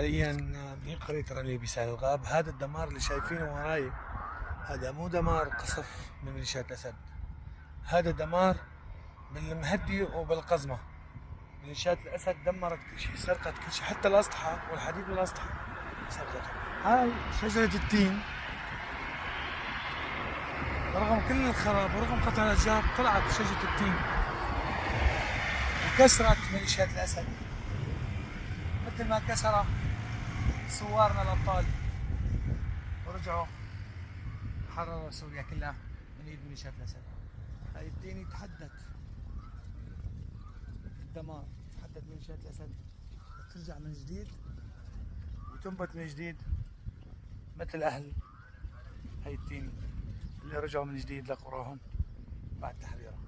حاليا بقرية رملي بسال الغاب. هذا الدمار اللي شايفينه وراي هذا مو دمار قصف من ميليشيات الأسد، هذا دمار بالمهدي وبالقزمة. ميليشيات الأسد دمرت كل شيء، سرقت كل شيء، حتى الأسلحة والحديد والأسلحة سرقته. هاي شجرة التين رغم كل الخراب ورغم قطع الأشجار طلعت شجرة التين وكسرت ميليشيات الأسد، مثل ما كسر ثوارنا الأبطال ورجعوا حرروا سوريا كلها من ايد ميليشيات الأسد. هاي التين يتحدث الدمار، تحدث ميليشيات الأسد ترجع من جديد وتنبت من جديد مثل أهل هاي التين اللي رجعوا من جديد لقراهم بعد تحريرها.